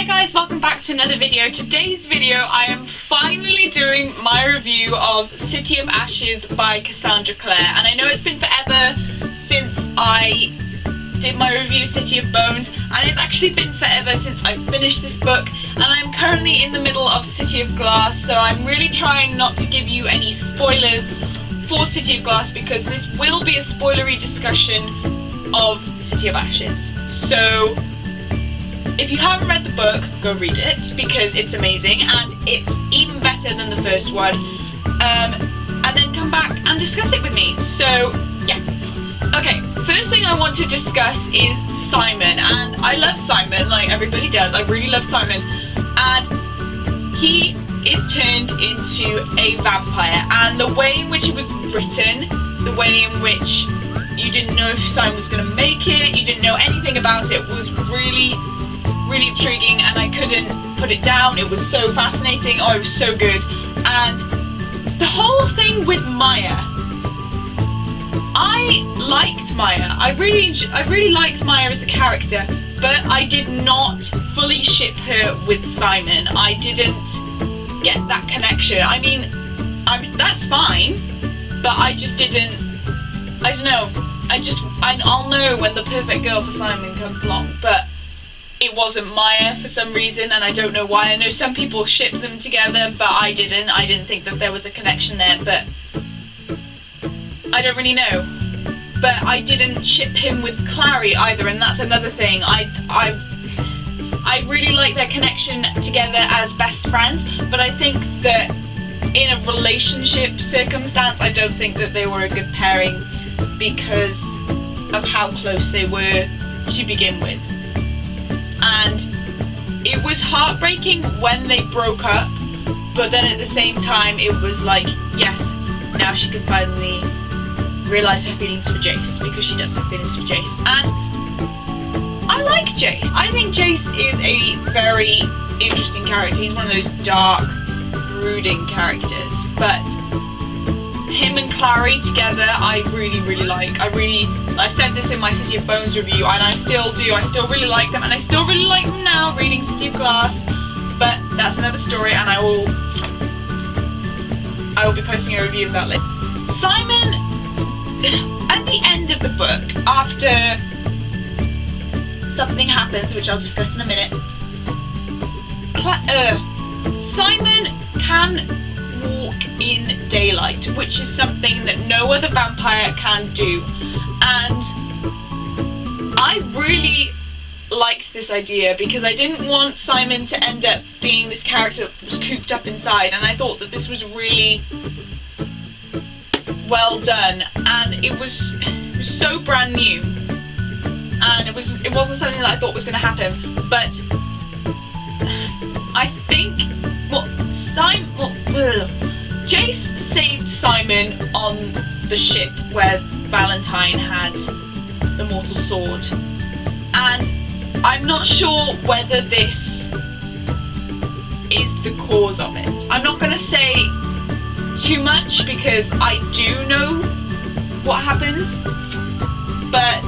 Hi guys, welcome back to another video. Today's video I am finally doing my review of City of Ashes by Cassandra Clare, and I know it's been forever since I did my review City of Bones, and it's actually been forever since I finished this book, and I'm currently in the middle of City of Glass, so I'm really trying not to give you any spoilers for City of Glass because this will be a spoilery discussion of City of Ashes. So if you haven't read the book, go read it because it's amazing and it's even better than the first one, and then come back and discuss it with me. So yeah. Okay, first thing I want to discuss is Simon, and I love Simon like everybody does. I really love Simon, and he is turned into a vampire, and the way in which it was written, the way in which you didn't know if Simon was going to make it, you didn't know anything about it, was really intriguing, and I couldn't put it down. It was so fascinating. Oh, it was so good. And the whole thing with Maya, I liked Maya. I really liked Maya as a character, but I did not fully ship her with Simon. I didn't get that connection. I mean, that's fine, but I just didn't. I don't know. I'll know when the perfect girl for Simon comes along, but it wasn't Maya for some reason, and I don't know why. I know some people ship them together, but I didn't. I didn't think that there was a connection there, but I don't really know. But I didn't ship him with Clary either, and that's another thing. I really like their connection together as best friends, but I think that in a relationship circumstance, I don't think that they were a good pairing because of how close they were to begin with. And it was heartbreaking when they broke up, but then at the same time it was like, yes, now she can finally realise her feelings for Jace, because she does have feelings for Jace. And I like Jace. I think Jace is a very interesting character. He's one of those dark, brooding characters, but him and Clary together I really like. I said this in my City of Bones review, and I still do. I still really like them, and I still really like them now reading City of Glass, but that's another story, and I will be posting a review of that later. Simon, at the end of the book, after something happens, which I'll discuss in a minute, Simon can walk in daylight, which is something that no other vampire can do, and I really liked this idea because I didn't want Simon to end up being this character that was cooped up inside, and I thought that this was really well done, and it was so brand new, and it wasn't something that I thought was going to happen. But I think Jace saved Simon on the ship where Valentine had the mortal sword, and I'm not sure whether this is the cause of it. I'm not going to say too much because I do know what happens, but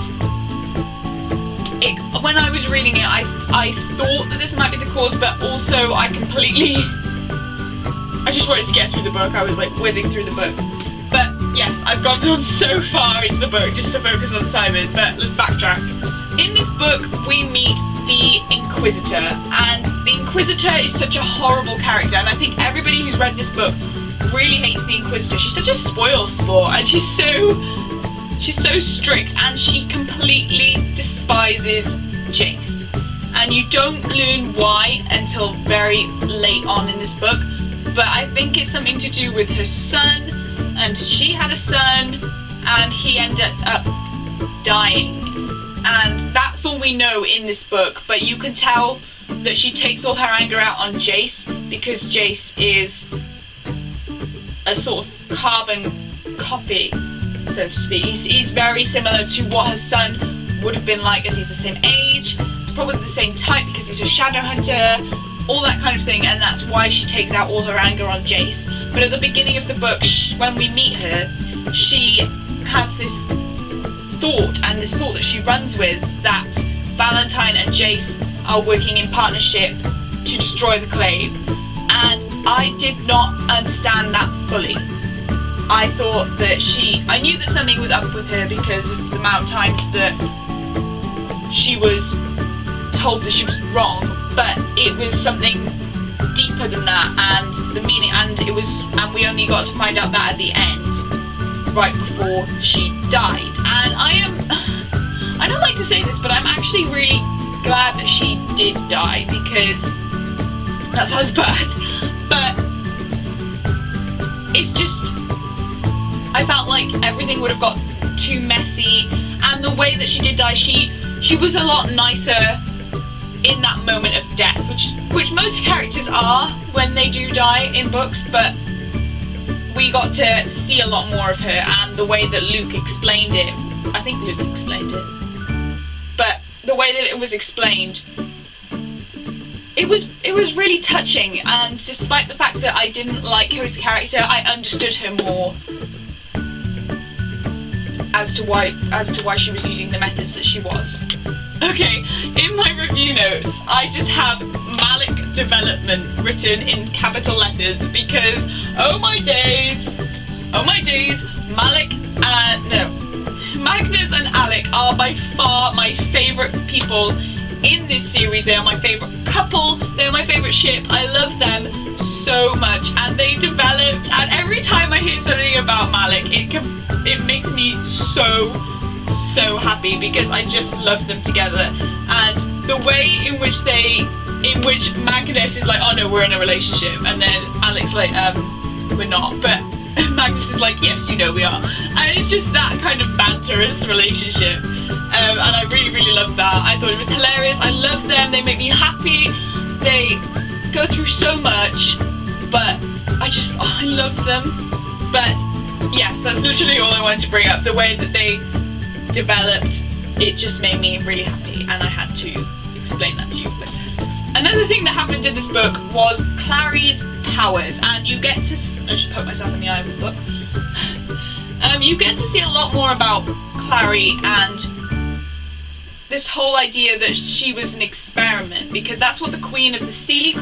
when I was reading it, I thought that this might be the cause, but also I just wanted to get through the book. I was like whizzing through the book. But yes, I've gone so far into the book just to focus on Simon, but let's backtrack. In this book, we meet the Inquisitor, and the Inquisitor is such a horrible character, and I think everybody who's read this book really hates the Inquisitor. She's such a spoil sport, and she's so strict, and she completely despises Jace. And you don't learn why until very late on in this book, but I think it's something to do with her son, and she had a son, and he ended up dying. And that's all we know in this book, but you can tell that she takes all her anger out on Jace because Jace is a sort of carbon copy, so to speak. He's very similar to what her son would have been like, as he's the same age, probably the same type because he's a shadow hunter, all that kind of thing, and that's why she takes out all her anger on Jace. But at the beginning of the book, when we meet her, she has this thought that she runs with, that Valentine and Jace are working in partnership to destroy the Clave, and I did not understand that fully. I thought that I knew that something was up with her because of the amount of times that she was told that she was wrong, but it was something deeper than that, and the meaning, and we only got to find out that at the end, right before she died. And I don't like to say this, but I'm actually really glad that she did die, because that sounds bad, but it's just, I felt like everything would have got too messy, and the way that she did die, she was a lot nicer in that moment of death, which most characters are when they do die in books, but we got to see a lot more of her, and the way that Luke explained it, I think Luke explained it, but the way that it was explained, it was really touching, and despite the fact that I didn't like her as a character, I understood her more as to why she was using the methods that she was. Okay, in my review notes, I just have Malec development written in capital letters because, oh my days, Magnus and Alec are by far my favourite people in this series. They are my favourite couple, they are my favourite ship, I love them so much, and they developed, and every time I hear something about Malec, it makes me so happy because I just love them together. And the way in which Magnus is like, oh no, we're in a relationship, and then Alec's like, we're not, but Magnus is like, yes, you know we are, and it's just that kind of banterous relationship, and I really loved that. I thought it was hilarious. I love them, they make me happy, they go through so much, but I love them. But yes, that's literally all I wanted to bring up. The way that they developed, it just made me really happy, and I had to explain that to you. But another thing that happened in this book was Clary's powers, and you get to, I just poked myself in the eye with the book. You get to see a lot more about Clary and this whole idea that she was an experiment, because that's what the Queen of the Seelie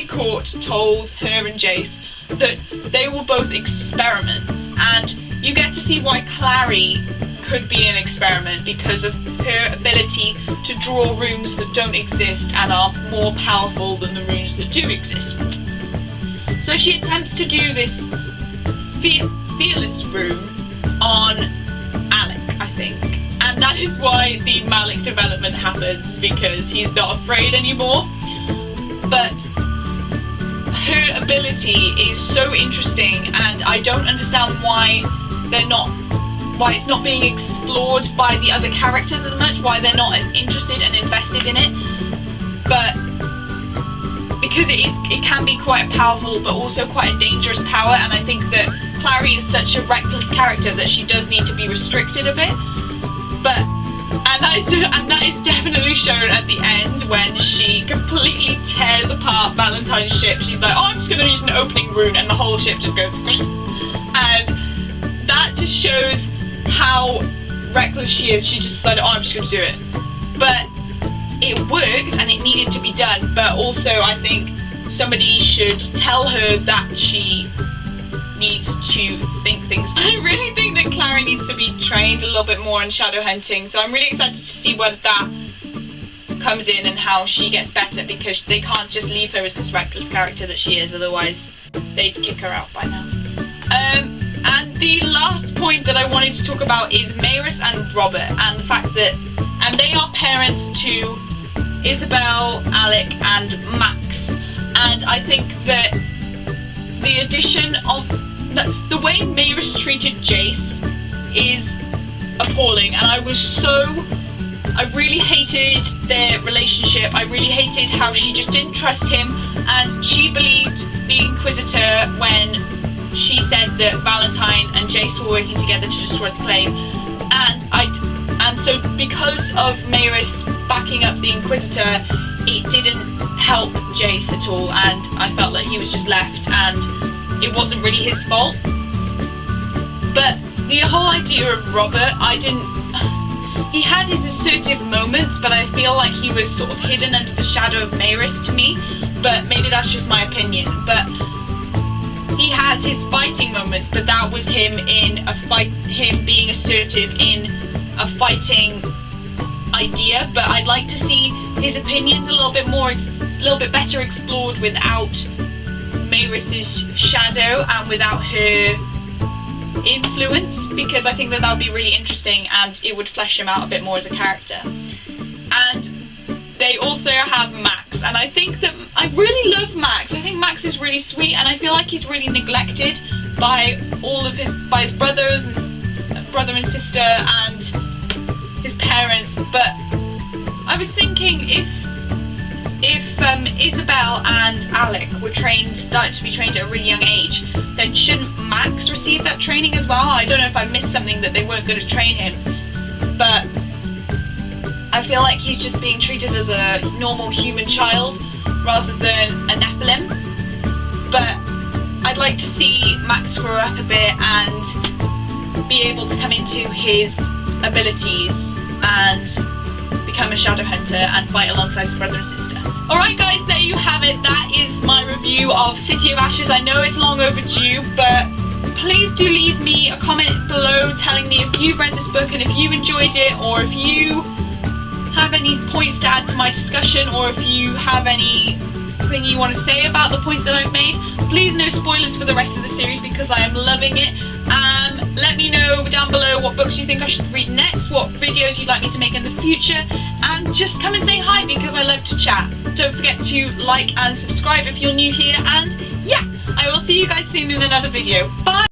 Court told her and Jace, that they were both experiments, and you get to see why Clary could be an experiment because of her ability to draw runes that don't exist and are more powerful than the runes that do exist. So she attempts to do this fearless rune on Alec, I think, and that is why the Malec development happens, because he's not afraid anymore. But her ability is so interesting, and I don't understand why it's not being explored by the other characters as much, why they're not as interested and invested in it. But because it can be quite powerful, but also quite a dangerous power, and I think that Clary is such a reckless character that she does need to be restricted a bit. But and that is definitely shown at the end when she completely tears apart Valentine's ship. She's like, oh, I'm just going to use an opening rune, and the whole ship just goes and that just shows how reckless she is. She just decided, oh, I'm just going to do it. But it worked, and it needed to be done, but also I think somebody should tell her that she needs to think things. I really think that Clary needs to be trained a little bit more in shadow hunting, so I'm really excited to see whether that comes in and how she gets better, because they can't just leave her as this reckless character that she is, otherwise they'd kick her out by now. And the last point that I wanted to talk about is Mayrus and Robert, and the fact that, and they are parents to Isabel, Alec and Max, and I think that the addition of the way Mayrus treated Jace is appalling, and I really hated their relationship. I really hated how she just didn't trust him, and she believed the Inquisitor when she said that Valentine and Jace were working together to destroy the Clave, and so because of Mayrus backing up the Inquisitor, it didn't help Jace at all, and I felt like he was just left, and it wasn't really his fault. But the whole idea of Robert, he had his assertive moments, but I feel like he was sort of hidden under the shadow of Maerys to me. But maybe that's just my opinion. But he had his fighting moments, but that was him in a fight, him being assertive in a fighting idea. But I'd like to see his opinions a little bit more, a little bit better explored without Maerys's shadow and without her influence, because I think that would be really interesting and it would flesh him out a bit more as a character. And they also have Max, and I think that I really love Max. I think Max is really sweet, and I feel like he's really neglected by his brothers and brother and sister and his parents. But I was thinking if Isabel and Alec were started to be trained at a really young age, then shouldn't Max receive that training as well? I don't know if I missed something that they weren't going to train him, but I feel like he's just being treated as a normal human child rather than a Nephilim. But I'd like to see Max grow up a bit and be able to come into his abilities and become a shadow hunter and fight alongside his brother and sister. Alright guys, there you have it. That is my review of City of Ashes. I know it's long overdue, but please do leave me a comment below telling me if you've read this book and if you enjoyed it, or if you have any points to add to my discussion, or if you have anything you want to say about the points that I've made. Please no spoilers for the rest of the series because I am loving it. Let me know down below what books you think I should read next, what videos you'd like me to make in the future, and just come and say hi because I love to chat. Don't forget to like and subscribe if you're new here, and yeah, I will see you guys soon in another video. Bye!